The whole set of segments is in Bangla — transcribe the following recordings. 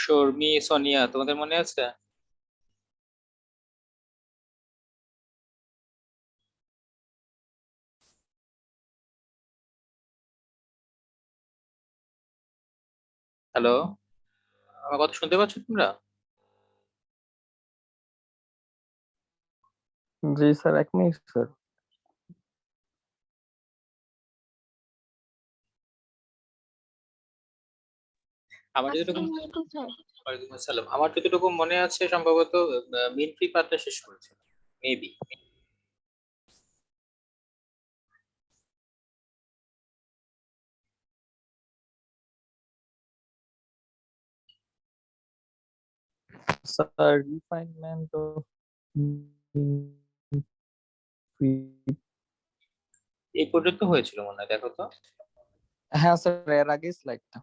শর্মি, সোনিয়া, তোমাদের মনে আছে? হ্যালো, আমার কথা শুনতে পাচ্ছ তোমরা? জি স্যার, 1 মিনিট স্যার। আমার যতটুকু আসসালামু আলাইকুম স্যার। ওয়ালাইকুম আসসালাম। আমার যতটুকু মনে আছে সম্ভবত মিনফ্রি পাত্র শেষ করেছিল, মেবি। স্যার, রিফাইনমেন্ট অফ এই পর্যন্ত হয়েছিল মনে হয়, দেখো তো। হ্যাঁ স্যার, এর আগে স্লাইডটা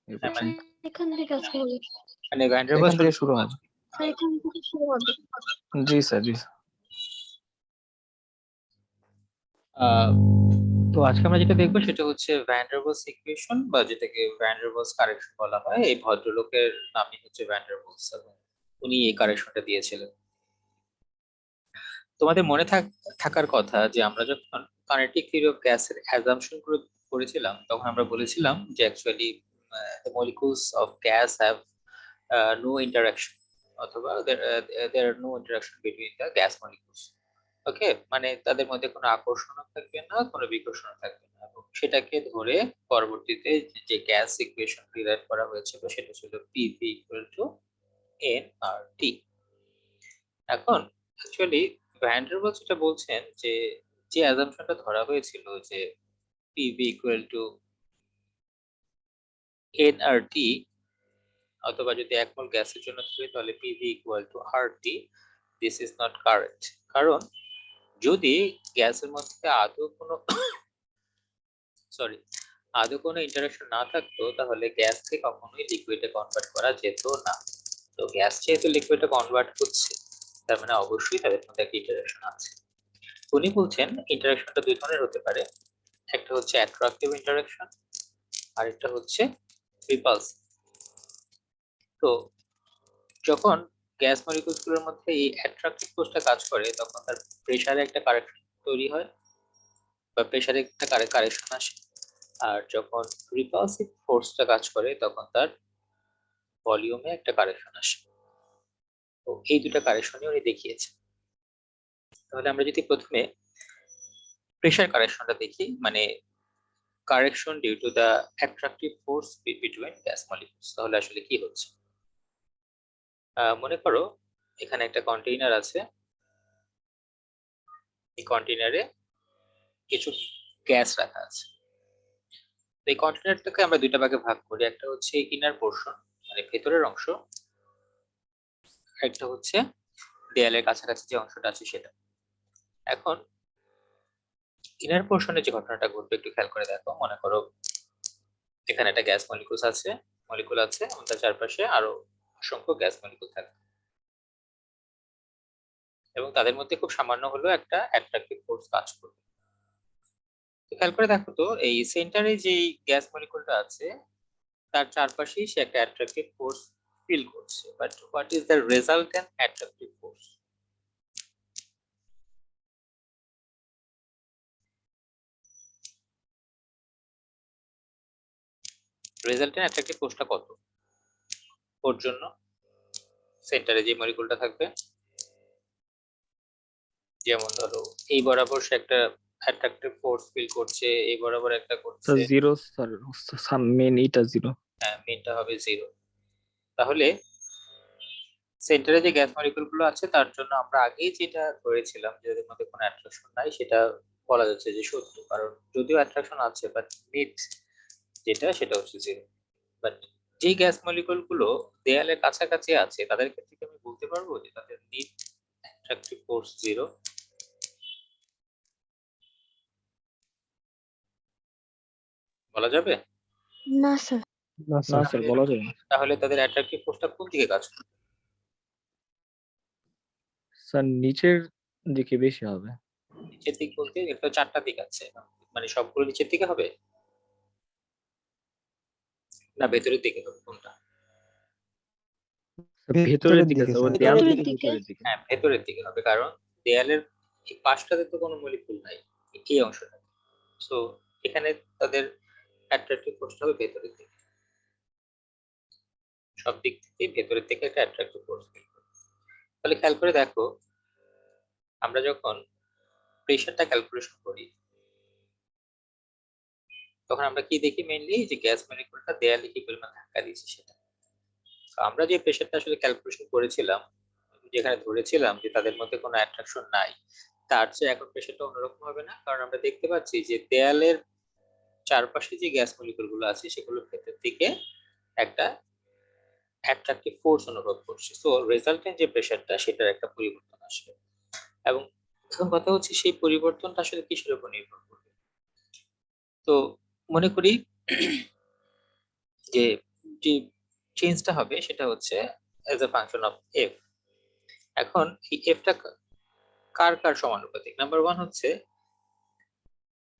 এই হ্যাঁ, মানে পর্যন্ত। এখান থেকে আজকে হবে। মানে ভ্যান্ডারবাস এখান থেকে শুরু হবে। স্যার এখান থেকে শুরু হবে। জি স্যার, জি স্যার। তো আজকে আমরা যেটা দেখবো সেটা হচ্ছে ভ্যান্ডারবাস ইকুয়েশন, বা যেটাকে ভ্যান্ডারবাস কারেকশন বলা হয়। এই ভদ্রলোকের নামই হচ্ছে ভ্যান্ডারবাস, এবং উনি এই কারেকশনটা দিয়েছিলেন। তোমাদের মনে থাকার কথা যে আমরা যখন কাইনেটিক থিওরি অফ গ্যাসের অ্যাজাম্পশন করেছিলাম, তখন আমরা বলেছিলাম যে actually the molecules of gas have no interaction, অথবা there are no interaction between the gas molecules. ওকে, মানে তাদের মধ্যে কোনো আকর্ষণ থাকবে না, কোনো বিকর্ষণ থাকবে না, এবং সেটাকে ধরে পরবর্তীতে যে গ্যাস ইকুয়েশন ডিরাইভ করা হয়েছিল সেটা ছিল PV ইকুয়াল টু nRT। এখন অ্যাকচুয়ালি ভ্যান ডার ওয়ালস যেটা বলছেন যে যে অ্যাজাম্পশনটা ধরা হয়েছিল যে পিভি ইকুয়াল টু এনআরটি, অথবা যদি এক মোল গ্যাসের জন্য ধরি তাহলে PV equal to RT, this is not correct. কারণ যদি গ্যাসের মধ্যে সরি আদৌ কোনো ইন্টারাকশন না থাকতো, তাহলে গ্যাসকে কখনোই লিকুইডে কনভার্ট করা যেত না। তো গ্যাস যেহেতু লিকুইডে কনভার্ট হচ্ছে, তার মানে অবশ্যই তাদের মধ্যে একটা ইন্টারাকশন আছে। উনি বলছেন ইন্টারাকশনটা দুই ধরনের হতে পারে। একটা হচ্ছে অ্যাট্রাকটিভ ইন্টারাকশন, আর একটা হচ্ছে রিপালসিভ। তো যখন গ্যাস মলিকিউলস গুলোর মধ্যে এই অ্যাট্রাকটিভ ফোর্সটা কাজ করে, তখন তার প্রেসারে একটা কারেকশন তৈরি হয়, বা প্রেসারে একটা কারেকশন আসে। আর যখন রিপালসিভ ফোর্সটা কাজ করে, তখন তার ভলিউমে একটা কারেকশন আসে। তো এই দুটো কারেকশনই উনি দেখিয়েছেন। তাহলে আমরা যদি প্রথমে প্রেসার কারেকশনটা দেখি, মানে correction due to the attractive force between gas molecules, তাহলে আসলে কি হচ্ছে। মনে করো এখানে একটা কন্টেইনার আছে, এই কন্টেইনারে কিছু গ্যাস রাখা আছে। তো এই কন্টেইনারটাকে আমরা দুইটা ভাগে ভাগ করি, একটা হচ্ছে ইনার পোর্শন মানে ভেতরের অংশ, একটা হচ্ছে দেয়ালের কাছাকাছি যে অংশটা আছে সেটা। এখন ইনার পোর্শনে যে ঘটনাটা ঘটবে একটু খেয়াল করে দেখো। মনে করো এখানে একটা গ্যাস মলিকুল আছে এবং তার চারপাশে আরো অসংখ্য গ্যাস মলিকুল থাকে, এবং তাদের মধ্যে খুব সামান্য হলেও একটা অ্যাট্রাকটিভ ফোর্স কাজ করবে। তো খেয়াল করে দেখো তো, এই সেন্টারে যে গ্যাস মলিকুলটা আছে তার চারপাশেই সে একটা অ্যাট্রাকটিভ ফোর্স ফিল করছে, but what is the resultant attractive force? রেজাল্টেন্ট অ্যাট্রাকটিভ ফোর্সটা কত ওর জন্য? সেন্টারে যে মলিকুলটা থাকবে, যেমন ধরো এই বরাবর সে একটা অ্যাট্রাকটিভ ফোর্স ফিল করছে, এই বরাবর একটা করছে, স্যার জিরো স্যার, সাম মেন এটা জিরো। হ্যাঁ মেনটা হবে জিরো। তাহলে সেন্টারে যে গ্যাস মলিকুল গুলো আছে তার জন্য আমরা আগেই যেটা ধরেছিলাম যে এদের মধ্যে কোনো অ্যাট্রাকশন নাই, সেটা বলা যাচ্ছে যে সত্য। কারণ যদিও অ্যাট্রাকশন আছে, বাট নেট যেটা সেটা হচ্ছে জিরো। বাট যে গ্যাস মলিকুল গুলো দেয়ালের কাছাকাছি আছে তাদের ক্ষেত্রে কি আমি বলতে পারবো যে তাদের নেট অ্যাট্রাকটিভ ফোর্স জিরো? বলা যাবে? না স্যার। না স্যার, বলা যাবে না। তাহলে তাদের অ্যাট্রাকটিভ ফোর্সটা কোন দিকে কাজ করে? স্যার নিচের দিকে বেশি হবে। নিচের দিক বলতে একটা চারটা দিক আছে, মানে সবগুলো নিচের দিকে হবে না ভেতরের দিকে হবে, কোনটা? ভেতরের দিকে স্যার, ওর দেয়াল ভেতরের থেকে দিকে। ভেতরের দিকে। হ্যাঁ ভেতরের দিকে হবে, কারণ দেয়ালের এই পাশটাতে তো কোনো মলিকুল নাই, এই অংশটা। সো এখানে তাদের অ্যাট্রাকটিভ ফোর্সটা হবে ভেতরের দিকে, সব দিক থেকে ভেতরের দিকে একটা অ্যাট্রাকটিভ ফোর্স ফিল করবে। তাহলে খেয়াল করে দেখো, আমরা যখন প্রেশারটা ক্যালকুলেশন করি তখন আমরা কি দেখি মেইনলি, যে গ্যাস মলিকুলটা দেয়ালে কি পরিমাণ ধাক্কা দিচ্ছে সেটা। তো আমরা যে প্রেশারটা আসলে ক্যালকুলেশন করেছিলাম, যেখানে ধরেছিলাম যে তাদের মধ্যে কোনো অ্যাট্রাকশন নাই, তার চেয়ে এখন প্রেশারটা অন্যরকম হবে না, কারণ আমরা দেখতে পাচ্ছি যে দেয়ালের চারপাশে যে গ্যাস মলিকুল গুলো আছে সেগুলো ভেতর থেকে একটা অ্যাট্রাকটিভ ফোর্স অনুভব করছে। সো রেজাল্টেন্ট যে প্রেশারটা সেটার একটা পরিবর্তন আসবে, এবং এখন কথা হচ্ছে সেই পরিবর্তনটা আসলে কিসের উপর নির্ভর করবে। তো মনে করি যে যে চেঞ্জটা হবে সেটা হচ্ছে as a function of F. এখন এই এফটা কার কার সমানুপাতিক? নাম্বার ওয়ান হচ্ছে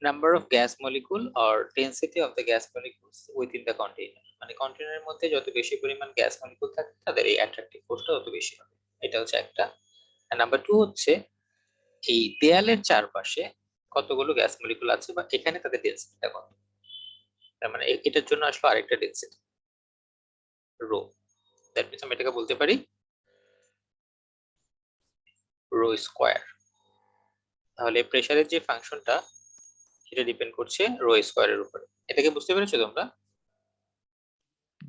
number of gas molecule or density of the gas molecules within the container, মানে কন্টেইনারের মধ্যে যত বেশি পরিমাণ গ্যাস মলিকুল থাকে তাদের এই অ্যাট্রাকটিভ ফোর্সটা তত বেশি হবে। এটা হচ্ছে একটা। আর নাম্বার টু হচ্ছে এই দেয়ালের চারপাশে কতগুলো গ্যাস মলিকুল আছে বা এখানে তাদের ডেন্সিটিটা কত। তার মানে এটার জন্য আসলে আরেকটা ডেন্সিটি রো। দ্যাট মিন্স আমি এটাকে বলতে পারি রো স্কয়ার। তাহলে প্রেসারের যে ফাংশনটা সেটা ডিপেন্ড করছে রো স্কয়ারের উপরে। এটাকে বুঝতে পেরেছো তোমরা?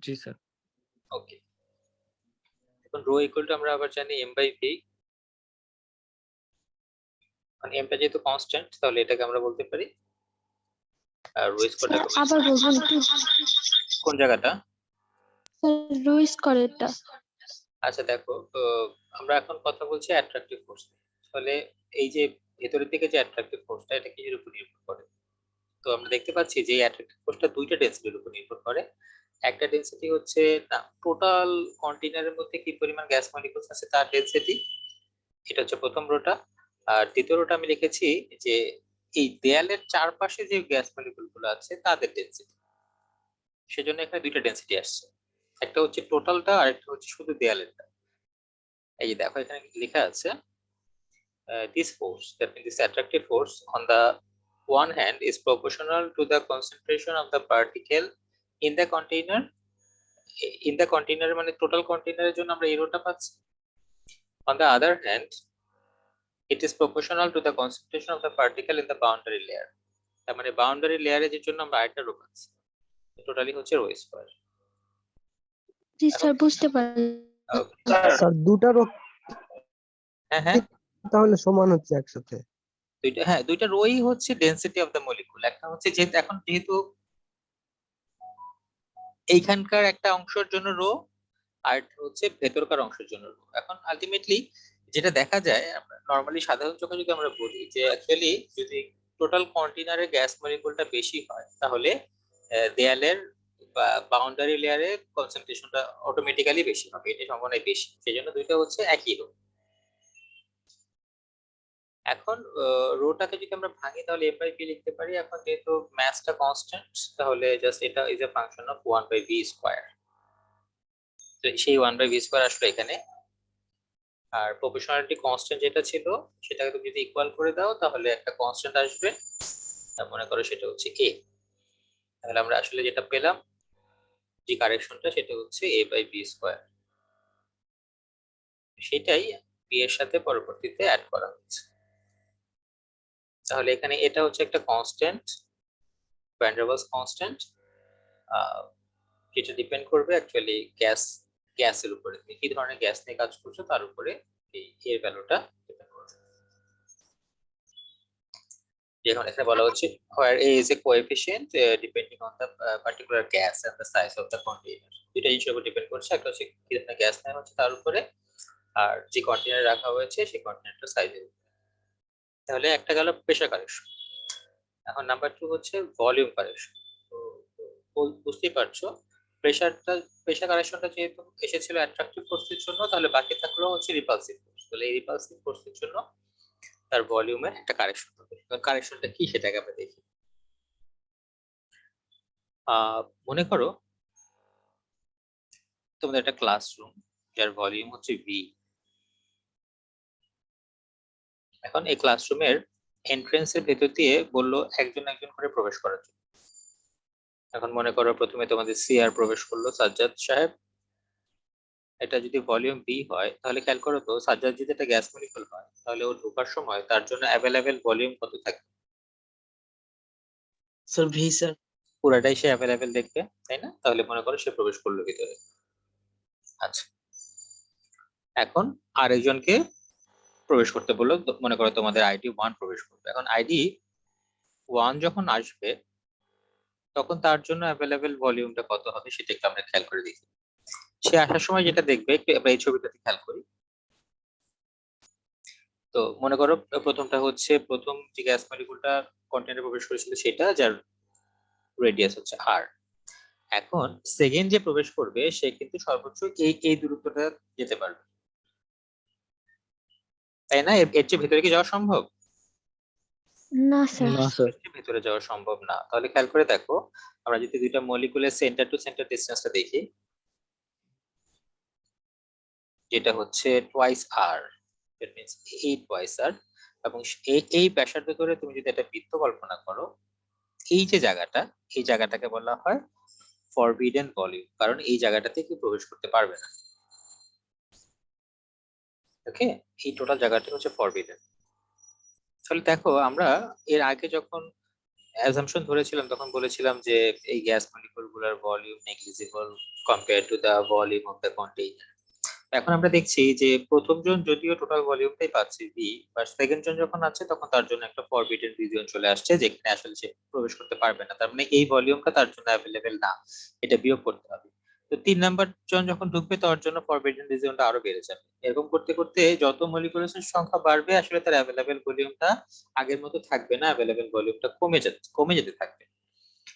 জি স্যার। ওকে, এখন রো ইকুয়াল টু আমরা আবার জানি m বাই ভি, মানে এমটা যেহেতু কনস্ট্যান্ট তাহলে এটাকে আমরা বলতে পারি রো স্কয়ারটা। আবার বলবেন একটু? কোন জায়গাটা? স্যার রো স্কয়ারটা। আচ্ছা দেখো, আমরা এখন কথা বলছি অ্যাট্রাকটিভ ফোর্স। তাহলে এই যে ভেতরের দিকে যে অ্যাট্রাকটিভ ফোর্সটা এটা কিসের উপর নির্ভর করে? তো আমরা দেখতে পাচ্ছি যে অ্যাট্রাকটিভ ফোর্সটা দুইটা ডেন্সিটির উপর নির্ভর করে। একটা ডেন্সিটি হচ্ছে না টোটাল কন্টেইনারের মধ্যে কি পরিমাণ গ্যাস মলিকুলস আছে তার ডেন্সিটি, এটা হচ্ছে প্রথম রোটা। আর দ্বিতীয় রোটা আমি লিখেছি যে এই দেয়ালের চারপাশে যে গ্যাস মলিকুল গুলো আছে তাদের ডেন্সিটি। সেজন্য এখানে দুইটা ডেন্সিটি আসছে, একটা হচ্ছে টোটালটা আর একটা হচ্ছে শুধু দেয়ালেরটা। এই যে দেখো এখানে লেখা আছে this force, that means this attractive force on the one hand is proportional to the concentration of the particle in the container. In the container মানে টোটাল কন্টেইনারের জন্য আমরা এই রোটা পাচ্ছি। On the other hand it is proportional to the concentration of the particle in the boundary layer. তার মানে বাউন্ডারি লেয়ারের জন্য আমরা আরেকটা রো পাচ্ছি। টোটালি হচ্ছে রো স্কয়ার। জি স্যার বুঝতে পারলাম। স্যার দুটা রো হ্যাঁ হ্যাঁ তাহলে সমান হচ্ছে একসাথে। দুইটা রোই হচ্ছে ডেনসিটি অফ দ্য মলিকুল। একটা হচ্ছে যেহেতু এইখানকার একটা অংশের জন্য রো, আর একটা হচ্ছে ভেতরকার অংশের জন্য রো। এখন আলটিমেটলি যেটা দেখা যায়, আমরা নরমালি সাধারণ চোখে যদি আমরা বলি যে অ্যাকচুয়ালি যদি টোটাল কন্টেইনারে গ্যাস মলিকুলটা বেশি হয় তাহলে দেয়ালের বা বাউন্ডারি লেয়ারে কনসেন্ট্রেশনটা অটোমেটিক্যালি বেশি হবে, এটা সম্ভাবনায় বেশি। সেজন্য দুইটা হচ্ছে একই রো। এখন রোটাকে যদি আমরা ভাঙি তাহলে m বাই v লিখতে পারি। এখন যেহেতু ম্যাসটা কনস্ট্যান্ট তাহলে জাস্ট এটা is a function of 1 by v square. তো সেই 1 বাই v স্কয়ার আসলে এখানে, আর প্রপোর্শনালিটি কনস্ট্যান্ট যেটা ছিল সেটাকে তুমি যদি ইকুয়াল করে দাও তাহলে একটা কনস্ট্যান্ট আসবে, মনে করো সেটা হচ্ছে a। তাহলে আমরা আসলে যেটা পেলাম যে কারেকশনটা সেটা হচ্ছে a বাই v স্কয়ার। সেটাই v এর সাথে পরবর্তীতে অ্যাড করা হচ্ছে। তাহলে এখানে এটা হচ্ছে একটা constant, van der Waals constant, যেটা ডিপেন্ড করবে অ্যাকচুয়ালি গ্যাসের উপরে, তুমি কি ধরনের গ্যাস নিয়ে কাজ করছো তার উপরে এই এর ভ্যালুটা ডিপেন্ড করবে। যেমন এখানে বলা হচ্ছে where a is a coefficient depending on the particular gas and the size of the container। দুইটা জিনিসের উপর ডিপেন্ড করছে, একটা হচ্ছে কি ধরনের গ্যাস নেওয়া হচ্ছে তার উপরে, আর যে কন্টেইনার রাখা হয়েছে সেই কন্টেইনারটার সাইজের উপরে। তাহলে একটা গেল প্রেসার কারেকশন। এখন নাম্বার 2 হচ্ছে ভলিউম কারেকশন। তো বুঝতেই পারছো প্রেসার কারেকশনটা যেহেতু এসেছিল অ্যাট্রাকটিভ ফোর্সের জন্য, তাহলে বাকি থাকলো হচ্ছে রিপালসিভ ফোর্স। তাহলে এই রিপালসিভ ফোর্সের জন্য তার ভলিউমের একটা কারেকশন হবে। কারেকশনটা কি সেটাকে আমরা দেখি। মনে করো তোমাদের একটা ক্লাসরুম, যার ভলিউম হচ্ছে ভি। এখন এই ক্লাসরুমের এন্ট্রেন্সের ভেতর দিয়ে বললো একজন একজন করে প্রবেশ করার জন্য। এখন মনে করো প্রথমে তোমাদের সিআর প্রবেশ করলো সাজ্জাদ সাহেব। এটা যদি ভলিউম বি হয় তাহলে খেয়াল করো তো, সাজ্জাদ যদি একটা গ্যাস মলিকুল হয় তাহলে ও ঢোকার সময় তার জন্য অ্যাভেলেবেল ভলিউম কত থাকবে? Sir V sir. পুরাটাই সে অ্যাভেলেবেল দেখবে, তাই না? তাহলে মনে করো সে প্রবেশ করলো ভিতরে। আচ্ছা, এখন আরেকজনকে প্রবেশ করতে বললো, মনে করো তোমাদের আইডি 1 প্রবেশ করবে। এখন আইডি 1 যখন আসবে তখন তার জন্য অ্যাভেলেবেল ভলিউমটা কত হবে সেটা একটু আমরা খেয়াল করে দেখি। সে আসার সময় যেটা দেখবে, একটু আমরা এই ছবিটাতে খেয়াল করি। তো মনে করো প্রথমটা হচ্ছে প্রথম যে গ্যাস মলিকুলটা কন্টেনারে প্রবেশ করেছিল সেটা, যার রেডিয়াস হচ্ছে আর। এখন সেকেন্ড যে প্রবেশ করবে সে কিন্তু সর্বোচ্চ এই দূরত্বটা যেতে পারবে, তাই না? এর চেয়ে ভেতরে কি যাওয়া সম্ভব? না স্যার। না স্যার। এর চেয়ে ভেতরে যাওয়া সম্ভব না। তাহলে খেয়াল করে দেখো, আমরা যদি দুইটা মলিকুলের সেন্টার টু সেন্টার ডিসটেন্সটা দেখি, যেটা হচ্ছে twice R, that means 8 twice R, এবং এই ব্যাসার্ধ ধরে তুমি যদি একটা বৃত্ত কল্পনা করো, এই যে জায়গাটা, এই জায়গাটাকে বলা হয় ফরবিডেন ভলিউম, কারণ এই জায়গাটাতে কেউ প্রবেশ করতে পারবে না। ওকে, এই টোটাল জায়গাটা হচ্ছে ফরবিডেন। তাহলে দেখো, আমরা এর আগে যখন অ্যাজাম্পশন ধরেছিলাম তখন বলেছিলাম যে এই গ্যাস মলিকুল গুলার volume negligible compare to the volume of the container. এখন আমরা দেখছি যে প্রথম জন যদিও টোটাল ভলিউমটাই পাচ্ছে বি, বা সেকেন্ড জন যখন আছে তখন তার জন্য একটা ফরবিডেন রিজিয়ন চলে আসছে যেখানে আসলে সে প্রবেশ করতে পারবে না। তার মানে এই ভলিউমটা তার জন্য অ্যাভেলেবেল না, এটা বিয়োগ করতে হবে। তো 3 নাম্বার জন যখন ঢুকবে তার জন্য ফরবিডেন রিজিয়নটা আরো বেড়ে যাবে। এরকম করতে করতে যত মলিকুলের সংখ্যা বাড়বে আসলে তার অ্যাভেলেবেল ভলিউমটা আগের মতো থাকবে না, অ্যাভেলেবেল ভলিউমটা কমে যেতে থাকবে।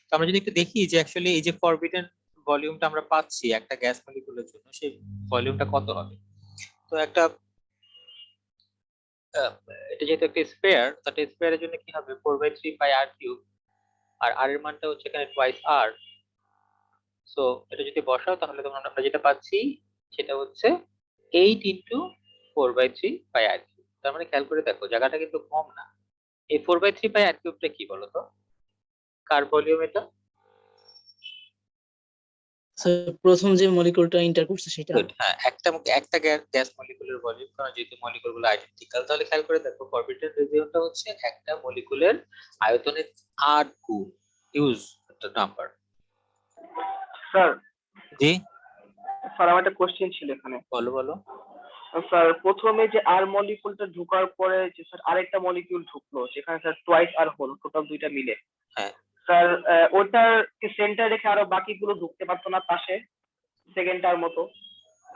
তো আমরা যদি একটু দেখি যে অ্যাকচুয়ালি এই যে ফরবিডেন ভলিউমটা আমরা পাচ্ছি একটা গ্যাস মলিকুলের জন্য, সেই ভলিউমটা কত হবে। তো একটা এটা যেহেতু একটা স্পেয়ার, তাহলে স্পেয়ারের জন্য কি হবে 4/3 পাই আর কিউব, আর আর এর মানটা হচ্ছে এখানে টোয়াইস আর। সো এটা যদি বসাও তাহলে তোমরা আমরা যেটা পাচ্ছি সেটা হচ্ছে 8 ইনটু 4/3 পাই আর কিউব। তার মানে খেয়াল করে দেখো জায়গাটা কিন্তু কম না। এই 4/3 পাই আর কিউবটা কি বলতো, কার ভলিউম এটা? স্যার প্রথম যে মলিকুলটা এন্টার করছে সেটা। Good, হ্যাঁ, একটা গ্যাস মলিকুলের ভলিউম, কারণ যেহেতু মলিকুল গুলো আইডেন্টিক্যাল। তাহলে খেয়াল করে দেখো ফরবিডেন রিজিয়নটা হচ্ছে একটা মলিকুলের আয়তনের 8 গুণ, হিউজ একটা নাম্বার। স্যার জি, স্যার আমার একটা কোশ্চেন ছিল এখানে। বলো বলো। স্যার প্রথমে যে আর মলিকুলটা ঢোকার পরে যে স্যার আরেকটা মলিকিউল ঢুকলো যেখানে স্যার টোয়াইস আর হল টোটাল দুইটা মিলে, হ্যাঁ, স্যার ওটার সেন্টার রেখে আরো বাকিগুলো ঢুকতে পারতো না পাশে সেকেন্ডটার মতো?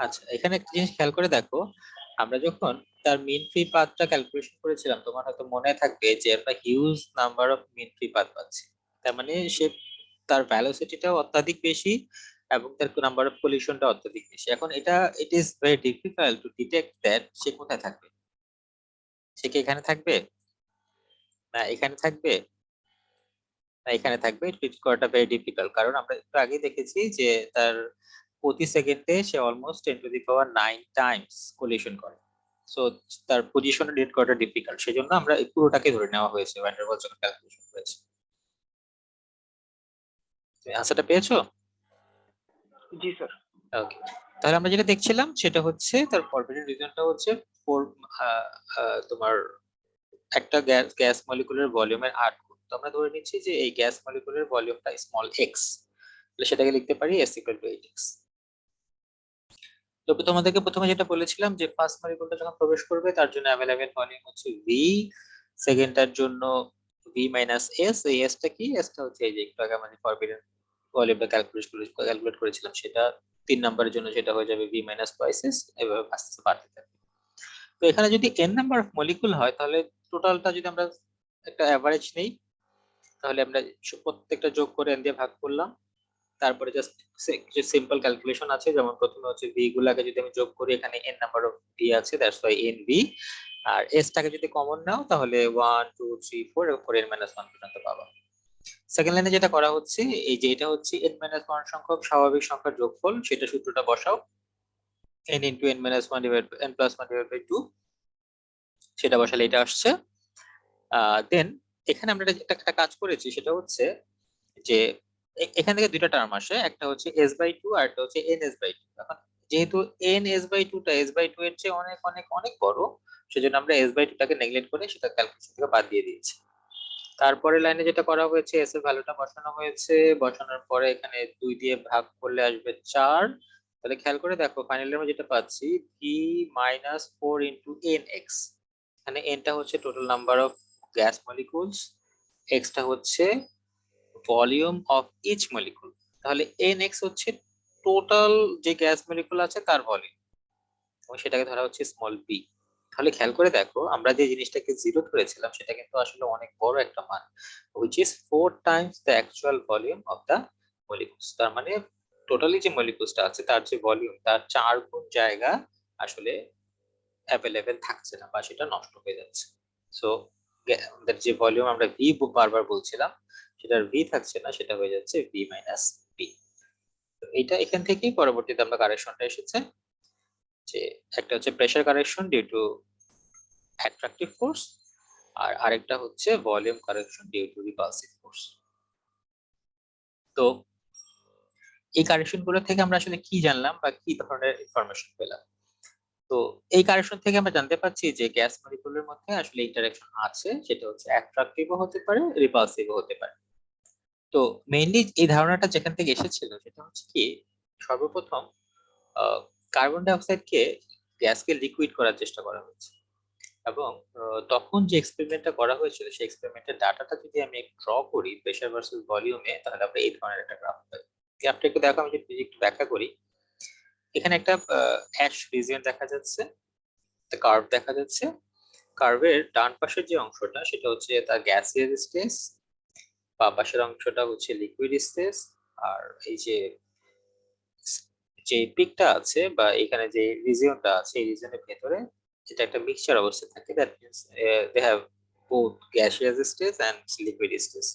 আচ্ছা, এখানে একটা জিনিস খেয়াল করে দেখো, আমরা যখন তার মিন ফ্রি পাথটা ক্যালকুলেশন করেছিলাম তোমার হয়তো মনে থাকবে যে আমরা huge number of mean free path পাচ্ছি। তার মানে সে তার ভ্যালোসিটিটাও অত্যাধিক বেশি এবং তার নাম্বার অফ কলিশনটা অত্যাধিক বেশি। এখন it is very difficult to detect that সে কোথায় থাকবে। সে কি এখানে থাকবে, না এখানে থাকবে, না এখানে থাকবে? ইট করাটা ভেরি ডিফিকাল্ট, কারণ আমরা একটু আগেই দেখেছি যে তার প্রতি সেকেন্ডে সে অলমোস্ট 10⁹ টাইমস কোলিশন করে। সো তার পজিশনে ডিটেক্ট করাটা ডিফিকাল্ট, সেজন্য আমরা এই পুরোটাকে ধরে নেওয়া হয়েছে ভ্যান ডার ওয়ালস যখন ক্যালকুলেশন করেছে। তুমি আনসারটা পেয়েছো? জি স্যার। ওকে, তাহলে আমরা যেটা দেখছিলাম সেটা হচ্ছে তার ফরবিডেন রিজনটা হচ্ছে তোমার একটা গ্যাস মলিকুলের ভলিউমের 8 গুণ। তো আমরা ধরে নিচ্ছি যে এই গ্যাস মলিকুলের ভলিউমটা স্মল এক্স, তাহলে সেটাকে লিখতে পারি s = 8x। তো তোমাদেরকে প্রথমে যেটা বলেছিলাম যে ফার্স্ট মলিকুলটা যখন প্রবেশ করবে তার জন্য অ্যাভেলেবেল ভলিউম হচ্ছে v, সেকেন্ডটার জন্য v - s। এই s টা কি? s টা হচ্ছে এই যে একটু আগে আমরা ফরবিডেন ভলিউমটা ক্যালকুলেট করেছিলাম সেটা। 3 নাম্বারের জন্য সেটা হয়ে যাবে v - twice s, এভাবে আস্তে আস্তে বাড়তে থাকবে। তো এখানে যদি n নাম্বার অফ মলিকুল হয় তাহলে টোটালটা যদি আমরা একটা অ্যাভারেজ নেই তাহলে আমরা প্রত্যেকটা যোগ করে n দিয়ে ভাগ করলাম। তারপরে জাস্ট কিছু সিম্পল ক্যালকুলেশন আছে, যেমন প্রথমে হচ্ছে v গুলাকে যদি আমি যোগ করি, এখানে n নাম্বার অফ v আছে, দ্যাটস ওয়াই nv। আর s টাকে যদি কমন নাও তাহলে 1 2 3 4 এবং 4n - 1 পর্যন্ত পাবা। সেকেন্ড লাইনে যেটা করা হচ্ছে, এই যে এটা হচ্ছে n - 1 সংখ্যক স্বাভাবিক সংখ্যার যোগফল, সেটা সূত্রটা বসাও। n into n minus 1 divided by n plus 1 divided by 2 সেটা বসালে এটা আসছে। দেন এখানে আমরা একটা কাজ করেছি, সেটা হচ্ছে যে এখান থেকে দুইটা টার্ম আসে, একটা হচ্ছে s/2 আর একটা হচ্ছে ns/2। এখন যেহেতু ns/2 টা s/2 এর চেয়ে অনেক অনেক অনেক বড়, সেজন্য আমরা s/2 টাকে নেগলেক্ট করে সেটা ক্যালকুলেশন থেকে বাদ দিয়ে দিয়েছি। তারপরে লাইনে যেটা করা হয়েছে, s এর ভ্যালুটা বসানো হয়েছে, বসানোর পরে এখানে 2 দিয়ে ভাগ করলে আসবে 4। তাহলে খেয়াল করে দেখো ফাইনালি আমরা যেটা পাচ্ছি v minus 4 into nx। এখানে n টা হচ্ছে total number of gas molecules, x টা হচ্ছে ভলিউম অফ ইচ মলিকুল। তাহলে nx হচ্ছে টোটাল যে গ্যাস মলিকুল আছে তার ভলিউম, এবং সেটাকে ধরা হচ্ছে স্মল p। তাহলে খেয়াল করে দেখো আমরা যে জিনিসটাকে 0 ধরেছিলাম সেটা কিন্তু আসলে অনেক বড় একটা মান, which is 4 times the actual volume of the molecules। তার মানে টোটালি যে মলিকুলসটা আছে তার যে ভলিউম তার 4 গুণ জায়গা আসলে অ্যাভেলেবেল থাকছে না বা সেটা নষ্ট হয়ে যাচ্ছে। সো আমাদের যে ভলিউম আমরা v বারবার বলছিলাম সেটার v থাকছে না, সেটা হয়ে যাচ্ছে v minus p। তো এটা এখান থেকেই পরবর্তীতে আমরা কারেকশনটা এসেছে, যে একটা হচ্ছে pressure correction due to attractive force, আর আরেকটা হচ্ছে volume correction due to repulsive force. তো এই কারেকশন গুলো থেকে আমরা আসলে কি জানলাম বা কি ধরনের ইনফরমেশন পেলাম? তো এই কারেকশন থেকে আমরা জানতে পারছি যে গ্যাস মলিকুলের মধ্যে আসলে ইন্টারঅ্যাকশন আছে, সেটা হচ্ছে অ্যাট্রাকটিভও হতে পারে, রিপালসিভও হতে পারে। তো মেইনলি এই ধারণাটা যেখান থেকে এসেছিল সেটা হচ্ছে কি, সর্বপ্রথম কার্বন ডাই অক্সাইডকে গ্যাসকে লিকুইড করার চেষ্টা করা হয়েছে, এবং তখন যে এক্সপেরিমেন্টটা করা হয়েছিল সেই এক্সপেরিমেন্টের ডাটাটা যদি আমি ড্র করি প্রেসার ভার্সেস ভলিউমে, তাহলে আমরা এই ধরনের একটা গ্রাফ পাই। গ্রাফটা একটু দেখো, আমি যদি একটু ব্যাখ্যা করি। এখানে একটা হ্যাশ রিজিয়ন দেখা যাচ্ছে, একটা কার্ভ দেখা যাচ্ছে। কার্ভের ডান পাশের যে অংশটা সেটা হচ্ছে তার গ্যাসিয়াস স্টেজ, বাম পাশের অংশটা হচ্ছে লিকুইড স্টেজ, আর এই যে পিকটা আছে বা এখানে যে রিজিয়নটা আছে এই রিজিয়নের ভেতরে এটা একটা মিক্সচার অবস্থা থাকে, that means they have both gaseous stage and liquid stage.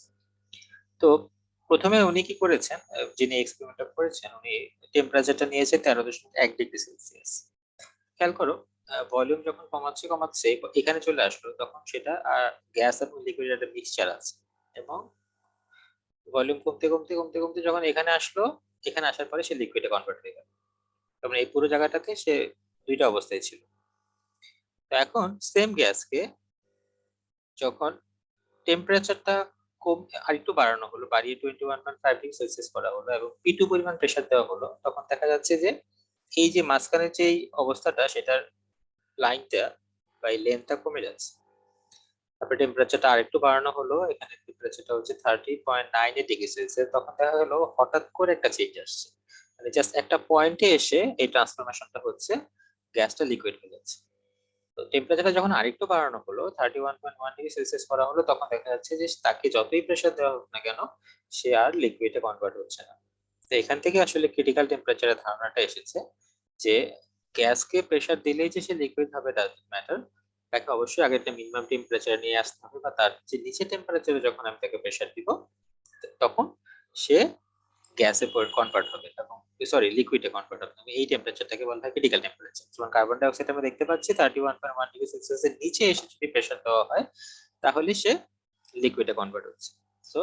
তো প্রথমে উনি কি করেছেন, যিনি এক্সপেরিমেন্টটা করেছেন উনি টেম্পারেচারটা নিয়েছে 13.1 ডিগ্রি সেলসিয়াস। খেয়াল করো ভলিউম যখন কমাচ্ছে কমাচ্ছে এখানে চলে আসলো, তখন সেটা গ্যাস এবং লিকুইড একটা মিক্সচার আছে, এবং ভলিউম কমতে কমতে কমতে কমতে যখন এখানে আসলো, এখানে আসার পরে সে লিকুইডে কনভার্ট হয়ে গেল। তারপরে এই পুরো জায়গাটাতে সে দুইটা অবস্থায় ছিল। তো এখন সেম গ্যাসকে যখন টেম্পারেচারটা কম আরেকটু বাড়ানো হলো, বাড়িয়ে 21.5 ডিগ্রি সেলসিয়াস করা হলো এবং P2 পরিমাণ প্রেসার দেওয়া হলো, তখন দেখা যাচ্ছে যে এই যে মাঝখানে যে অবস্থাটা সেটার লাইনটা বা এই লেন্থটা কমে যাচ্ছে। তারপরে টেম্পারেচারটা আরেকটু বাড়ানো হলো, এখানে টেম্পারেচারটা হচ্ছে 30.9 ডিগ্রি সেলসিয়াস। তখন দেখা গেল হঠাৎ করে একটা চেঞ্জ আসছে, মানে জাস্ট একটা পয়েন্টে এসে এই ট্রান্সফরমেশনটা হচ্ছে, গ্যাসটা লিকুইড হয়ে যাচ্ছে। তো টেম্পারেচারটা যখন আরেকটু বাড়ানো হলো 31.1 ডিগ্রি সেলসিয়াস করা হলো, তখন দেখা যাচ্ছে যে তাকে যতই প্রেসার দেওয়া হোক না কেন সে আর লিকুইডে কনভার্ট হচ্ছে না। তো এখান থেকে আসলে ক্রিটিক্যাল টেম্পারেচারের ধারণাটা এসেছে যে গ্যাসকে প্রেসার দিলেই যে সে লিকুইড হবে ডাজন্ট ম্যাটার, তাকে অবশ্যই আগে একটা মিনিমাম টেম্পারেচার নিয়ে আসতে হবে, বা তার যে নিচে টেম্পারেচারে যখন আমি তাকে প্রেসার দিব তখন সে গ্যাসে কনভার্ট হবে, এবং সরি লিকুইডে কনভার্ট হবে। এই টেম্পারেচারটাকে বলা হয় ক্রিটিক্যাল টেম্পারেচার। যেমন কার্বন ডাই অক্সাইড আমরা দেখতে পাচ্ছি 31.1 ডিগ্রি সেলসিয়াস এর নিচে এসে যদি প্রেসার দেওয়া হয় তাহলে সে লিকুইডে কনভার্ট হচ্ছে। সো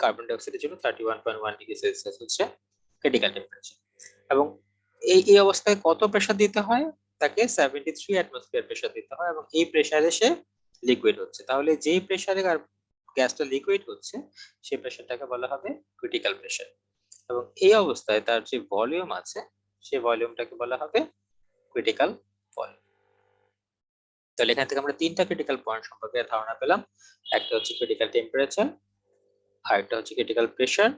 কার্বন ডাই অক্সাইডের জন্য 31.1 ডিগ্রি সেলসিয়াস হচ্ছে ক্রিটিক্যাল টেম্পারেচার। এবং এই অবস্থায় কত প্রেসার দিতে হয়, তাকে 73 অ্যাটমসফিয়ার প্রেসার দিতে হয়, এবং এই প্রেসারে সে লিকুইড হচ্ছে। তাহলে যেই প্রেসারে গ্যাসটা লিকুইড হচ্ছে সেই প্রেসারটাকে বলা হবে ক্রিটিক্যাল প্রেসার, এবং এই অবস্থায় তার যে ভলিউম আছে সেই ভলিউমটাকে বলা হবে ক্রিটিক্যাল ভলিউম। তাহলে এখান থেকে আমরা তিনটা ক্রিটিক্যাল পয়েন্ট সম্পর্কে ধারণা পেলাম, একটা হচ্ছে ক্রিটিক্যাল টেম্পারেচার, আরেকটা হচ্ছে ক্রিটিক্যাল প্রেসার,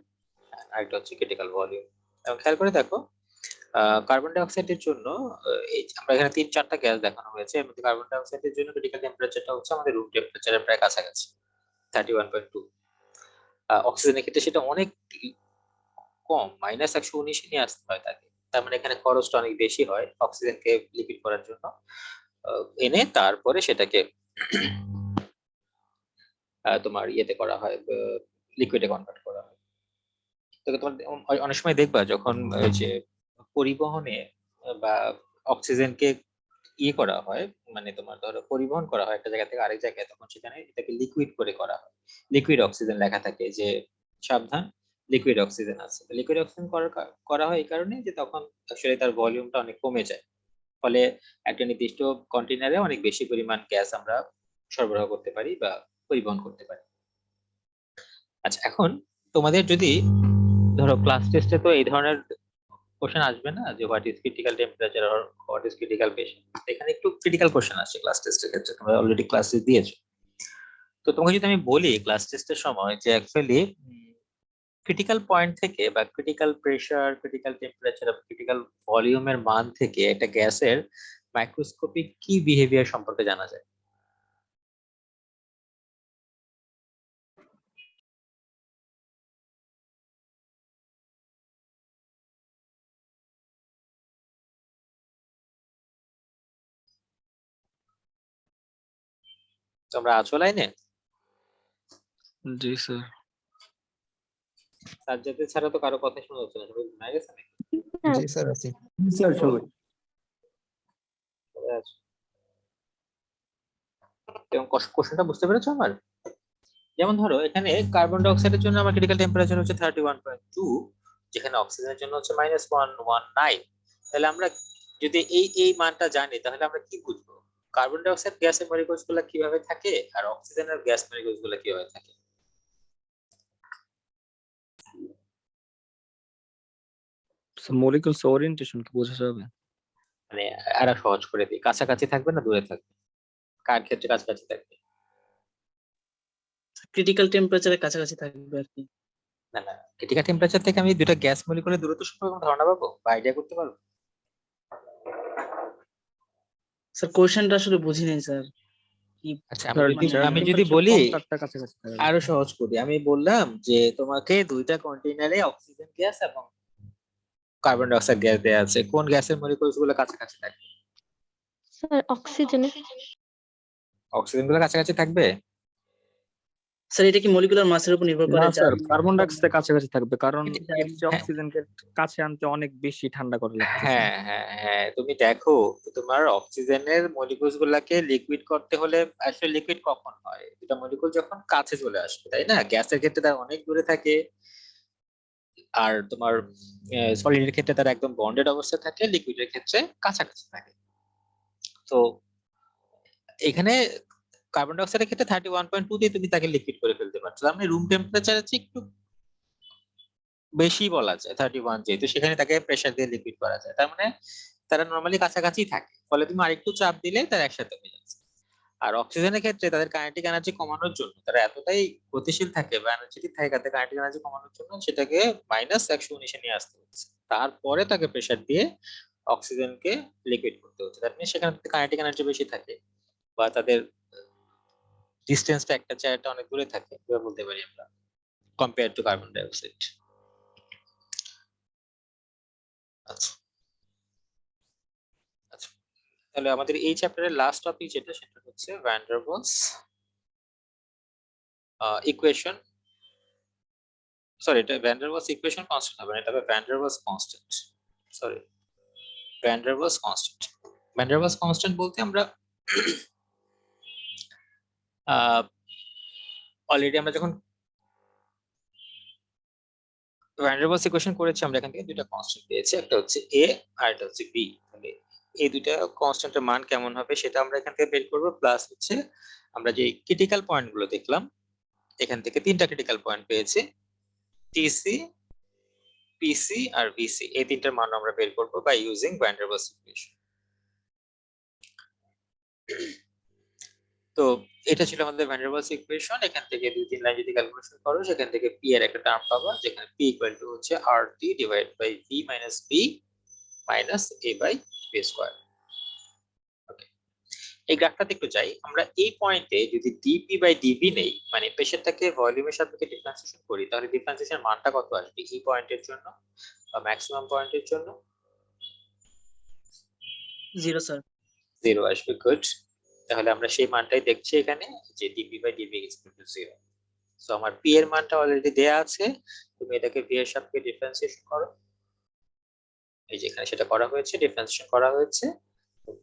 আরেকটা হচ্ছে ক্রিটিক্যাল ভলিউম। এবং খেয়াল করে দেখো কার্বন ডাই অক্সাইডের জন্য এই আমরা এখানে 3-4টা গ্যাস দেখানো হয়েছে, এর মধ্যে কার্বন ডাই অক্সাইডের জন্য ক্রিটিক্যাল টেম্পারেচারটা হচ্ছে আমাদের রুম টেম্পারেচারের প্রায় কাছাকাছি 31.2। অক্সিজেনের ক্ষেত্রে সেটা অনেক কম, -119 নিয়ে আসতে হয় তাকে। তার মানে এখানে খরচটা অনেক বেশি হয় অক্সিজেনকে লিকুইড করার জন্য, এনে তারপরে সেটাকে তোমার ইয়েতে করা হয়, লিকুইডে কনভার্ট করা হয়। তো তোমার অনেক সময় দেখবা যখন যে পরিবহনে বা অক্সিজেনকে ইয়ে করা হয়, মানে তোমার ধরো পরিবহন করা হয় একটা জায়গা থেকে আরেক জায়গায়, তখন সেখানে এটাকে লিকুইড করে করা হয়। লিকুইড অক্সিজেন লেখা থাকে যে সাবধান লিকুইড অক্সিজেন আছে। লিকুইড অক্সিজেন করা হয় এই কারণে যে তখন আসলে তার ভলিউমটা অনেক কমে যায়, ফলে একটা নির্দিষ্ট কন্টেনারে অনেক বেশি পরিমাণ গ্যাস আমরা সরবরাহ করতে পারি বা পরিবহন করতে পারি। আচ্ছা, এখন তোমাদের যদি ধরো ক্লাস টেস্টে তো এই ধরনের কোশ্চেন আসবে না যে what is critical temperature or what is critical pressure, এখানে একটু ক্রিটিক্যাল কোশ্চেন আসছে ক্লাস টেস্টের ক্ষেত্রে, তোমরা অলরেডি ক্লাস টেস্ট দিয়েছো। তো তোমাকে যদি আমি বলি ক্লাস টেস্টের সময় যে অ্যাকচুয়ালি ক্রিটিক্যাল পয়েন্ট থেকে বা critical pressure, critical temperature, critical ভলিউমের মান থেকে একটা গ্যাসের মাইক্রোস্কোপিক কি বিহেভিয়ার সম্পর্কে জানা যায়? তোমরা আছো লাইনে? জি স্যার। সাবজেক্ট ছাড়া তো কারো কথা শোনা যাচ্ছে না, সবাই ঘুমায় গেছে নাকি? জি স্যার আছি। স্যার সবাই সবাই আছো? এবং কোশ্চেনটা বুঝতে পেরেছো আমার? যেমন ধরো এখানে কার্বন ডাই অক্সাইডের জন্য আমার ক্রিটিক্যাল টেম্পারেচার হচ্ছে 31.2, যেখানে অক্সিজেনের জন্য হচ্ছে -119। তাহলে আমরা যদি এই মানটা জানি তাহলে আমরা কি বুঝবো কার্বন ডাই অক্সাইড গ্যাসের মলিকিউলস গুলো কিভাবে থাকে আর অক্সিজেনের গ্যাস মলিকিউলস গুলো কিভাবে থাকে? মলিকুলস ওরিয়েন্টেশন কি বোঝা যাবে? মানে আরো সহজ করে দিই, কাছাকাছি থাকবে না দূরে থাকবে? কার ক্ষেত্রে কাছাকাছি থাকবে? ক্রিটিক্যাল টেম্পারেচারের কাছাকাছি থাকবে আর কি। না না, ক্রিটিক্যাল টেম্পারেচার থেকে আমি দুটো গ্যাস মলিকিউলের দূরত্ব সম্পর্কে কোনো ধারণা পাবো বা আইডিয়া করতে পারবো? স্যার কোশ্চেনটা আসলে বুঝি নাই স্যার। কি আচ্ছা, স্যার, আমি যদি বলি কন্টাক্টটা কাছাকাছি থাকবে। আরো সহজ করি, আমি বললাম যে তোমাকে দুইটা কন্টেইনারে অক্সিজেন গ্যাস এবং কার্বন ডাই অক্সাইড গ্যাস দেয়া আছে, কোন গ্যাসের মলিকিউলস গুলো কাছাকাছি থাকবে? স্যার অক্সিজেনে। অক্সিজেন গুলো কাছাকাছি থাকবে? স্যার এটা কি মলিকুলার মাসের উপর নির্ভর করে? না স্যার, কার্বন ডাই অক্সাইড কাছাকাছি থাকবে, কারণ এর চেয়ে হ্যাঁ অক্সিজেনকে কাছে আনতে অনেক বেশি ঠান্ডা করে লাগতেছে। হ্যাঁ হ্যাঁ হ্যাঁ, তুমি দেখো তোমার অক্সিজেনের মলিকিউলস গুলাকে লিকুইড করতে হলে আসলে লিকুইড কখন হয়, দুটা মলিকিউল যখন কাছে চলে আসবে, তাই না? গ্যাসের ক্ষেত্রে তারা অনেক দূরে থাকে, আর তোমার সলিডের ক্ষেত্রে তারা একদম বন্ডেড অবস্থায় থাকে, লিকুইডের ক্ষেত্রে কাছাকাছি থাকে। তো এখানে কার্বন ডাই অক্সাইডের ক্ষেত্রে 31.2 দিয়ে তুমি তাকে লিকুইড করে ফেলতে পারছো, তার মানে রুম টেম্পারেচারের চেয়ে একটু বেশি বলা যায় 31, যেহেতু সেখানে তাকে প্রেসার দিয়ে লিকুইড করা যায়, তার মানে তারা নরমালি কাছাকাছি থাকে, ফলে তুমি আরেকটু চাপ দিলে তারা একসাথে হয়ে যাচ্ছে। আর অক্সিজেনের ক্ষেত্রে তাদের কাইনেটিক এনার্জি কমানোর জন্য তারা এতটাই গতিশীল থাকে বা এনার্জেটিক থাকে, তাদের কাইনেটিক এনার্জি কমানোর জন্য সেটাকে -119 নিয়ে আসতে হচ্ছে, তারপরে তাকে প্রেসার দিয়ে অক্সিজেনকে লিকুইড করতে হচ্ছে। দ্যাট মিনস সেখানে কাইনেটিক এনার্জি বেশি থাকে বা তাদের ডিসটেন্সটা একটা চারটা অনেক দূরে থাকে, এভাবে বলতে পারি আমরা, কম্পেয়ার টু কার্বন ডাই অক্সাইড। আচ্ছা আচ্ছা, তাহলে আমাদের এই চ্যাপ্টারের লাস্ট টপিক যেটা, সেটা হচ্ছে van der Waals equation. Sorry, এটা van der Waals equation constant হবে না, এটা হবে van der Waals constant. Sorry, van der Waals constant. Van der Waals constant বলতে আমরা অলরেডি আমরা যখন ভ্যান ডার ওয়ালস ইকুয়েশন করেছি, আমরা এখান থেকে দুটো কনস্ট্যান্ট পেয়েছি, একটা হচ্ছে এ আর একটা হচ্ছে বি। তাহলে এই দুইটা কনস্ট্যান্টের মান কেমন হবে সেটা আমরা এখান থেকে বের করব, প্লাস হচ্ছে আমরা যে ক্রিটিক্যাল পয়েন্ট গুলো দেখলাম, এখান থেকে তিনটা ক্রিটিক্যাল পয়েন্ট পেয়েছি, টিসি, পিসি আর ভিসি, এই তিনটার মান আমরা বের করব by using van der Waals equation. তো এটা ছিল আমাদের ভ্যান ডার ওয়ালস ইকুয়েশন। এখান থেকে দুই তিন লাইন যদি ক্যালকুলেশন করো, সেখান থেকে পি এর একটা টার্ম পাবা, যেখানে পি ইকুয়াল টু হচ্ছে RT divide by V minus B minus A by B square. Okay, এই গ্রাফটাতে একটু যাই আমরা। এই পয়েন্টে যদি ডিপি বাই ডিভি নেই, মানে প্রেসারটাকে ভলিউমের সাপেক্ষে ডিফারেন্সিয়েশন করি, তাহলে ডিফারেন্সিয়েশন মানটা কত আসবে এই পয়েন্টের জন্য বা ম্যাক্সিমাম পয়েন্টের জন্য? 0 স্যার। 0 আসবে। গুড, তাহলে আমরা সেই মানটাই দেখছি এখানে, যে dp by dv equal to 0। So আমার পি এর মানটা অলরেডি দেয়া আছে, তুমি এটাকে ভি এর সাপেক্ষে ডিফারেন্সিয়েশন করো, এই যে এখানে সেটা করা হয়েছে, ডিফারেন্সিয়েশন করা হয়েছে,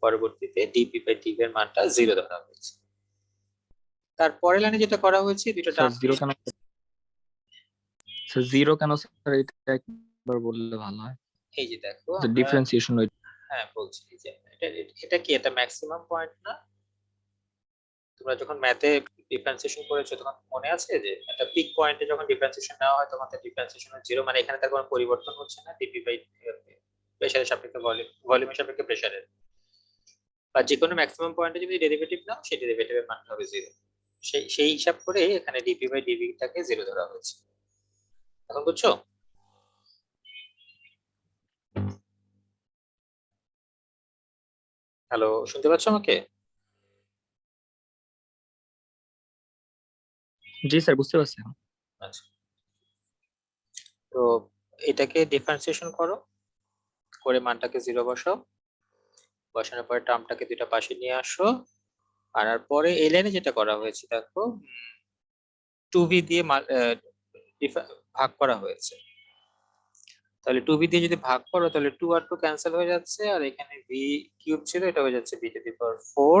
পরবর্তীতে ডিপি বাই ডিভি এর মানটা 0 ধরা হয়েছে। তারপরের লাইনে যেটা করা হয়েছে দুটো স্যার টার্ম জিরো কেন স্যার জিরো কেন স্যার এটা একবার বললে ভালো হয়। এই যে দেখো আমরা ডিফারেন্সিয়েশন হ্যাঁ বলছি যে এটা কি এটা ম্যাক্সিমাম পয়েন্ট না? তোমরা যখন ম্যাথে ডিফারেন্সিয়েশন করেছো তখন মনে আছে যে একটা পিক পয়েন্টে যখন ডিফারেন্সিয়েশন নেওয়া হয় তখন তার ডিফারেন্সিয়েশন 0, মানে এখানে তার কোনো পরিবর্তন হচ্ছে না ডিপি বাই প্রেসারের সাপেক্ষে ভলিউমের সাপেক্ষে প্রেসারের, বা যে কোনো ম্যাক্সিমাম পয়েন্টে যদি ডেরিভেটিভ নাও সেই ডেরিভেটিভের মানটা হবে 0। সেই হিসাব করে এখানে ডিপি বাই ডিভি টাকে 0 ধরা হয়েছে। এখন বুঝছো? হ্যালো, শুনতে পাচ্ছ আমাকে? জি স্যার বুঝতে পারছি। আচ্ছা, তো এটাকে ডিফারেন্সিয়েশন করো, করে মানটাকে 0 বসাও, বসানোর পরে টার্মটাকে দুইটা পাশে নিয়ে আসো, আনার পরে এই লাইনে যেটা করা হয়েছে দেখো 2b দিয়ে ভাগ করা হয়েছে। তাহলে 2b দিয়ে যদি ভাগ করো তাহলে 2 আর 2 ক্যান্সেল হয়ে যাচ্ছে, আর এখানে b কিউব ছিল এটা হয়ে যাচ্ছে b টু দি পাওয়ার 4,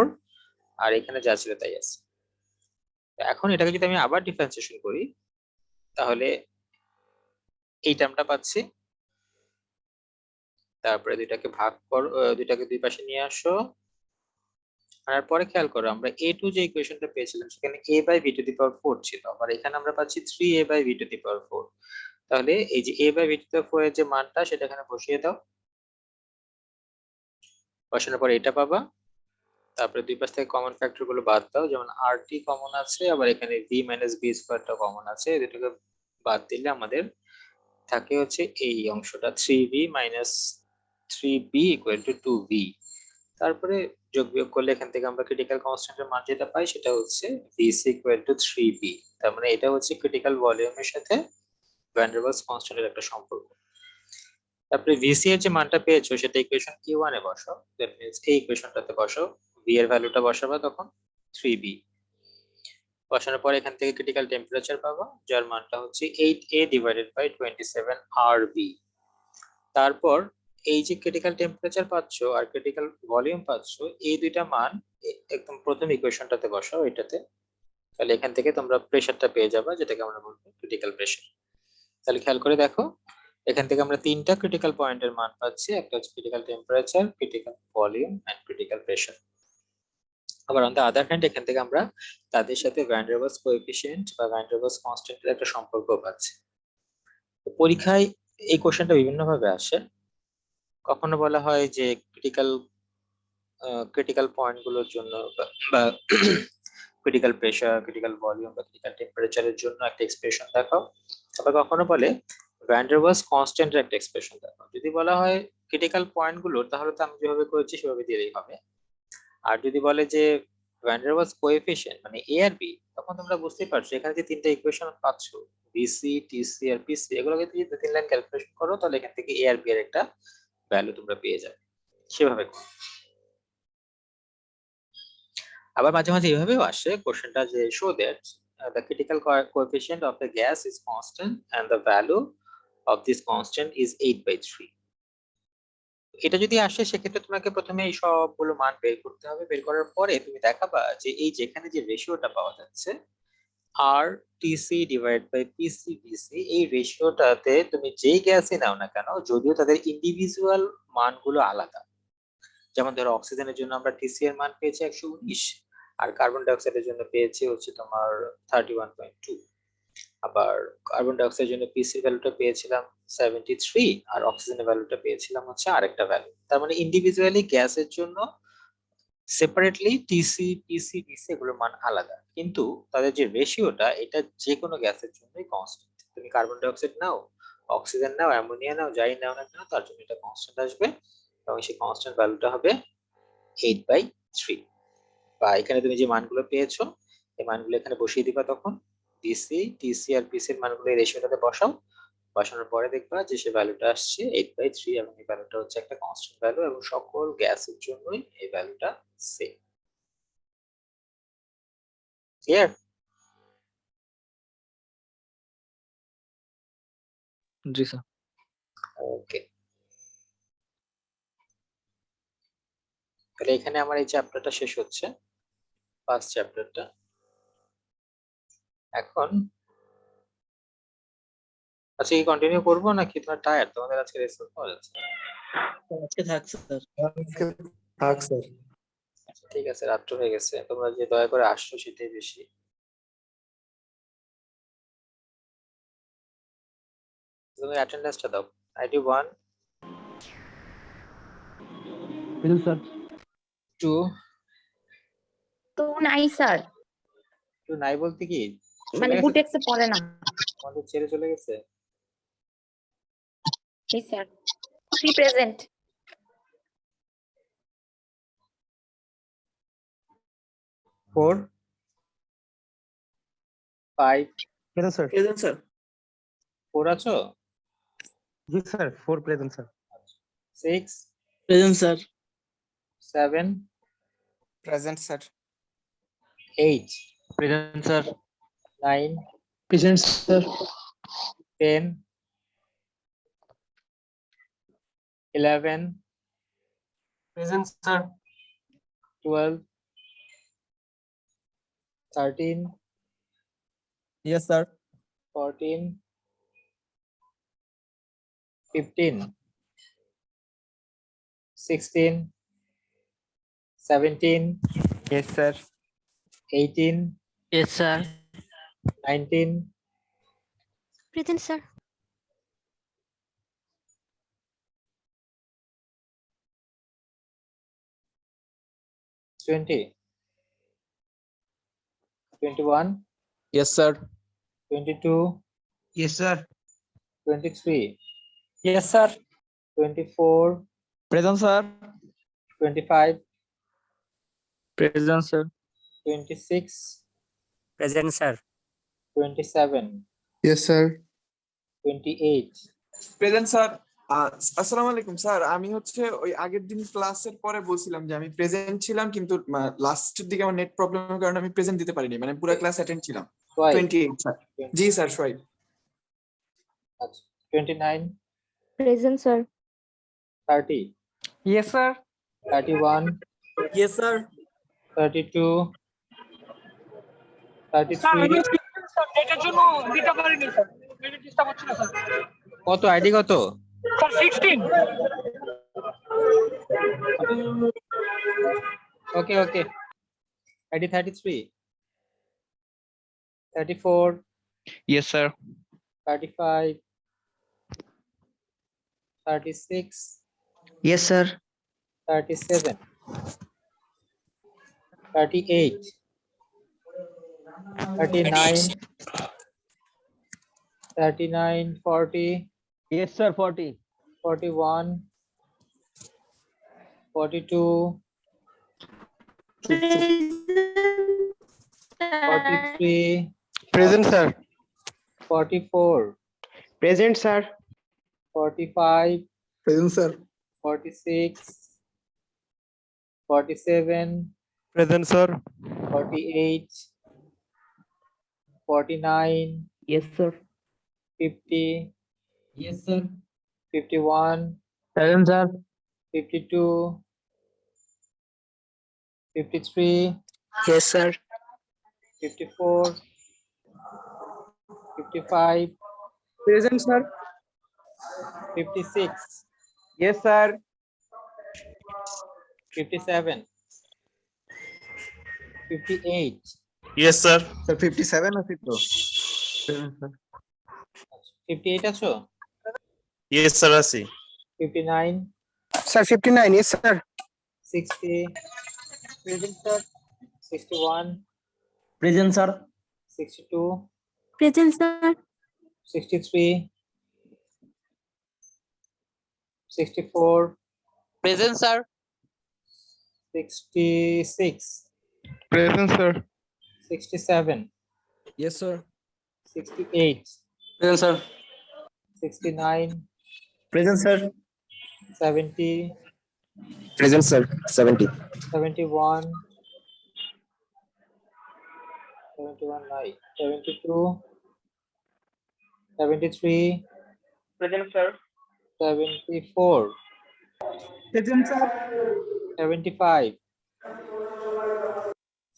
আর এখানে যা ছিল তাই আছে। এখন এটাকে যদি আমি আবার ডিফারেন্সিয়েশন করি তাহলে এই টার্মটা পাচ্ছি, তারপরে দুইটাকে ভাগ করো, দুইটাকে দুই পাশে নিয়ে আসো, আনার পরে খেয়াল করো আমরা a2 যে ইকুয়েশনটা পেয়েছিলাম সেখানে a by b to the power 4 ছিল, আর এখানে আমরা পাচ্ছি 3a by b to the power 4। তাহলে এই যে a by b to the power 4 এর যে মানটা সেটা এখানে বসিয়ে দাও, বসানোর পরে এটা পাবা, তারপরে দুই পাশ থেকে কমন ফ্যাক্টর গুলো বাদ দাও, যেমন rt কমন আছে, আবার এখানে v মাইনাস b স্কয়ারটা কমন আছে, এই দুটোকে বাদ দিলে আমাদের থাকে হচ্ছে এই অংশটা 3v minus 3b equal to 2v। তারপরে যোগ বিয়োগ করলে এখান থেকে আমরা ক্রিটিক্যাল কনস্ট্যান্টের মান যেটা পাই সেটা হচ্ছে vc ইকুয়াল টু 3b। তার মানে এটা হচ্ছে ক্রিটিক্যাল ভলিউমের সাথে ভ্যান ডার ওয়ালস কনস্ট্যান্টের একটা সম্পর্ক। তারপরে vc এর যে মানটা পেয়েছো সেটা ইকুয়েশন q1 এ বসাও, দ্যাট মিন্স এই ইকুয়েশনটাতে বসাও, v এর ভ্যালুটা বসাবা তখন 3b, বসানোর পরে এখান থেকে ক্রিটিক্যাল টেম্পারেচার পাবা যার মানটা হচ্ছে 8a ডিভাইডেড বাই 27 rb। তারপর এই যে ক্রিটিক্যাল টেম্পারেচার পাচ্ছো আর ক্রিটিক্যাল ভলিউম পাচ্ছো, এই দুইটা মান একদম প্রথম ইকুয়েশনটাতে বসাও এটাতে, তাহলে এখান থেকে তোমরা প্রেসারটা পেয়ে যাবে যেটাকে আমরা বলবো ক্রিটিক্যাল প্রেসার। তাহলে খেয়াল করে দেখো এখান থেকে আমরা তিনটা ক্রিটিক্যাল পয়েন্টের মান পাচ্ছি, একটা হচ্ছে critical temperature, critical volume and critical pressure. আবার অন দ্য আদার হ্যান্ড এখান থেকে আমরা তাদের সাথে ভ্যান ডার ওয়ালস কোএফিসিয়েন্ট বা ভ্যান ডার ওয়ালস কনস্ট্যান্টের একটা সম্পর্ক পাচ্ছি। তো পরীক্ষায় এই কোশ্চেনটা বিভিন্ন ভাবে আসে, কখনো বলা হয় যে ক্রিটিক্যাল পয়েন্ট গুলোর জন্য বা ক্রিটিক্যাল প্রেসার, ক্রিটিক্যাল ভলিউম বা ক্রিটিক্যাল টেম্পারেচারের জন্য একটা এক্সপ্রেশন দেখাও, আবার কখনো বলে ভ্যান ডার ওয়ালস কনস্ট্যান্টের একটা এক্সপ্রেশন দেখাও। যদি বলা হয় ক্রিটিক্যাল পয়েন্ট গুলোর তাহলে তো আমি যেভাবে করেছি সেভাবে দিলেই হবে, আর যদি বলে যে ভ্যান ডার ওয়ালস কোএফিসিয়েন্ট মানে এ আর বি, তখন তোমরা বুঝতেই পারছো এখানে যে তিনটা ইকুয়েশন পাচ্ছো বিসি টিসি আর পিসি, এগুলোকে যদি দু তিন লাইন ক্যালকুলেশন করো তাহলে এখান থেকে এ আর বি এর একটা ভ্যালু তোমরা পেয়ে যাবে, সেভাবে করো। আবার মাঝে মাঝে এভাবেও আসে কোশ্চেনটা যে show that the critical coefficient of the gas is constant and the value of this constant is 8/3। এটা যদি আসে সেক্ষেত্রে তোমাকে প্রথমে এই সবগুলো মান বের করতে হবে, বের করার পরে তুমি দেখাবা যে এই যেখানে যে রেশিওটা পাওয়া যাচ্ছে আর TC divide by PC VC, এই রেশিওটাতে তুমি যেই গ্যাসই নাও না কেন যদিও তাদের ইন্ডিভিজুয়াল মানগুলো আলাদা, যেমন ধরো অক্সিজেনের জন্য আমরা টিসি এর মান পেয়েছি 119, আর কার্বন ডাই অক্সাইডের জন্য পেয়েছি হচ্ছে তোমার 31.2, আবার কার্বন ডাই অক্সাইডের জন্য পিসির ভ্যালুটা পেয়েছিলাম 73, আর অক্সিজেনের ভ্যালুটা পেয়েছিলাম হচ্ছে আরেকটা ভ্যালু। তার মানে ইন্ডিভিজুয়ালি গ্যাসের জন্য সেপারেটলি টিসি পিসি বিসি এগুলোর মান আলাদা, কিন্তু তাদের যে রেশিওটা এটা যে কোনো গ্যাসের জন্যই কনস্ট্যান্ট। তুমি কার্বন ডাই অক্সাইড নাও, অক্সিজেন নাও, অ্যামোনিয়া নাও, যাই নাও না কেন তার জন্য এটা কনস্ট্যান্ট আসবে, এবং সেই কনস্ট্যান্ট ভ্যালুটা হবে 8/3। বা এখানে তুমি যে মানগুলো পেয়েছো এই মানগুলো এখানে বসিয়ে দিবা, তখন ডিসি টিসি আর পিসি এর মানগুলো এই রেশিওটাতে বসাও, বসানোর পরে দেখবা যে সে ভ্যালুটা আসছে 8/3, এবং এই ভ্যালুটা হচ্ছে একটা কনস্ট্যান্ট ভ্যালু এবং সকল গ্যাসের জন্যই এই ভ্যালুটা সেম। ক্লিয়ার? জি স্যার। ওকে। তাহলে এখানে আমার এই চ্যাপ্টারটা শেষ হচ্ছে, ফার্স্ট চ্যাপ্টারটা। এখন আজকে কি কন্টিনিউ করবো নাকি তোমার টায়ার্ড, তোমাদের আজকে রেসপন্স পাওয়া যাচ্ছে? আজকে থাক স্যার। থাক স্যার। আচ্ছা, ঠিক আছে, রাত্র হয়ে গেছে, তোমরা যে দয়া করে আসছো সেটাই বেশি। তুমি অ্যাটেন্ডেন্সটা দাও। আইডি 1 স্যার 2 তো নাই স্যার, 2 নাই বলতে কি মানে চলে গেছে? বুটেক্সে পড়ে না। তোমাদের ছেড়ে চলে গেছে? জি sir, free present. 4 5 present sir. Present sir. 4 আছো? জি sir 4 present sir. 6 present sir. 7 present sir. 8 present sir. 9 present sir. 10 11 present sir. 12 13 yes sir. 14 15 16 17 yes sir. 18 yes sir. 19 present sir. 20 21 yes sir. 22 yes sir. 23 yes sir. 24 present sir. 25 present sir. 26 present sir. 27 yes sir. 28 present sir. আসসালামু আলাইকুম স্যার, আমি হচ্ছে ওই আগের দিন ক্লাসের পরে বলছিলাম যে আমি প্রেজেন্ট ছিলাম, কিন্তু লাস্টের দিকে আমার নেট প্রবলেমের কারণে আমি প্রেজেন্ট দিতে পারিনি, মানে পুরো ক্লাস অ্যাটেন্ড ছিলাম। 28 স্যার। জি স্যার সোয়াইব। আচ্ছা 29 present sir. 30 yes sir. 31 yes sir. 32 33 কত আইডি কত? Okay okay ID 33 34 yes sir. 35 36 yes sir. 37 38 39 39 40 yes sir 40। 41 42 43 present sir. 44 present sir. 45 present sir. 46 47 present sir. 48 49 yes sir. 50 yes sir. 51 present sir. 52 53 yes sir. 54 55 present sir. 56 yes sir. 57 58 yes sir. Sir 57 আছে তো? Present sir. 58 আছো? ইয়েস স্যার আছি। 59 sir 59 yes sir. 60 present sir. 61 present sir. 62 present sir. 63 64 present sir. 66 present sir. 67 yes sir. 68 present sir. 69 present sir. 70 present sir 70। 71 71 নাই 72 73 present sir. 74 present sir. 75,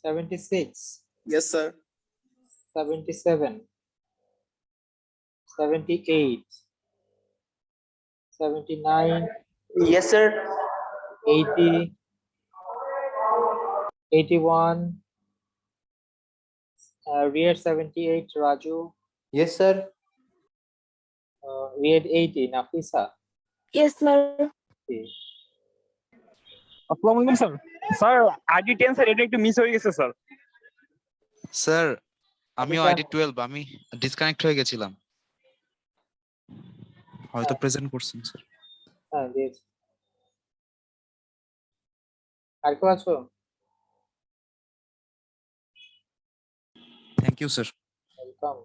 76, Yes, sir. 77, 78, 79, Yes, sir. 80, 81, rear 78, Raju, Yes, sir. rear 80, Nafisa. Yes, sir. Okay. আসসালামু আলাইকুম স্যার স্যার আইডি 10 স্যার এটা একটু মিস হয়ে গেছে স্যার স্যার আমিও আচ্ছা। আইডি 12 আমি ডিসকানেক্ট হয়ে গেছিলাম হয়তো প্রেজেন্ট করছেন স্যার হ্যাঁ দিয়েছি। আর কেউ আছো? Thank you sir welcome.